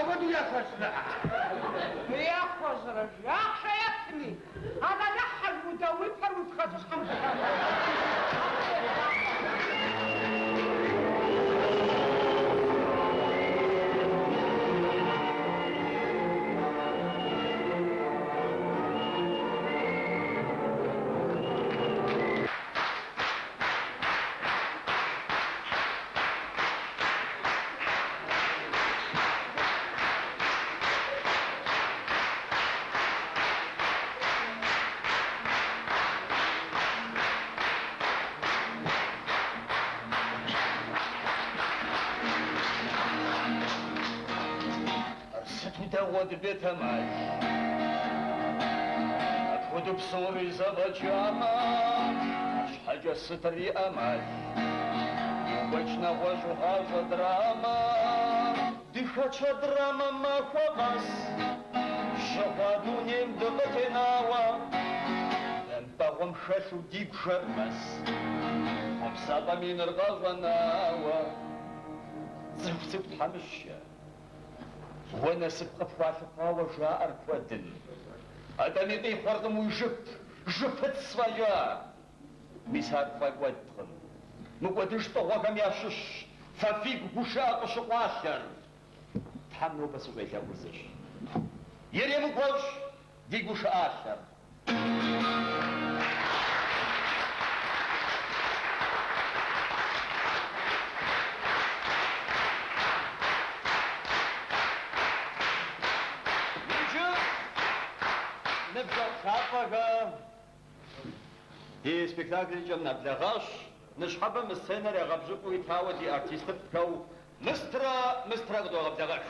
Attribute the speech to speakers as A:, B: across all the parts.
A: ودي يخسر يخسر يخشى يكفي هذا لحق مدوتها وتخصص 5
B: بيت ماي أتخذ بصوري زبجاما حاجة ستري أماي وجنا وجهها دراما دخلت دراما ما خبص شهادوني مدبتناوا لنبغم خشو ديك شرمس ومسابا من الغزناوا زوجتك حمشة وانا سبقى فاتقة وجاء اركودن اداني دي خردم وجبت الصفايا ميسار فاقودن مقودش طواقم ياشش ففيك وشاق شقاشر تحملوا بس وغيشا ورزش يري مقوش دي وش آشر دي سبيكتاكل جمنا بلغاش نشحبه من السينر يغبجقوا يتهاوى دي ارتيست بكو مسترا قدو غبلغاش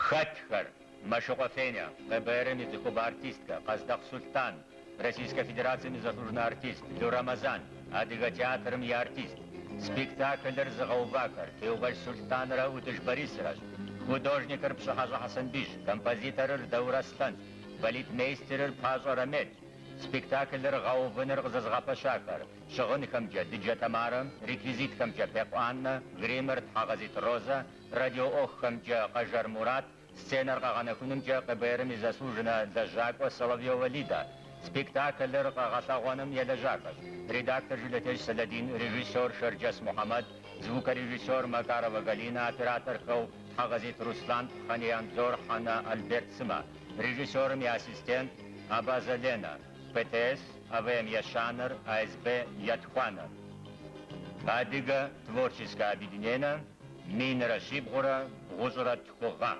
C: Хэтхэр, Машукова Феня, КБРМ Зытхар артистка, Каздохов Султан, Российская Федерация заслуженный артист, Рамазан, Адыгэ театрым и артист, спектакльэр зыгъэувахэр, теугъэл Сулътанрэ Ӏутӏыж Борисрэ, художникэр Пшыхьэщӏэ Хьэсэнбиж, композиторыр Даурастан, балетмейстерыр Пащӏэ Рамет, спектакльэр гъэувыныр къызэзгъэпэщахэр, щыгъынхэмкӏэ Дыджэ Тамарэ, реквизитхэмкӏэ Пекъу Аннэ, гримыр Тхьэгъэзит Роза, радиоӏуэхухэмкӏэ Къэжэр Мурат, сценэр къэгъэнэхунымкӏэ КБРМ и заслуженная лэжьакӏуэ Соловьёва Лида, спектакльыр къэгъэлъэгъуэным елэжьакӏэщ. Редактор Жулетеж Саладин, режиссер Шэрджэс Мухъэмэд, звукорежиссер Макарова Галина, операторхэу Тхьэгъэзит Руслан, Хъэнеянзор Хьэнэ Альберт Сымэ, режиссерым и ассистент Абаза Лена, ПТС АВМ Яшаныр, АСБ Ятхуаныр. Адыгэ творческое объединение Минрэ Шибгъурэ Гъущӏрэ Тхугъэ.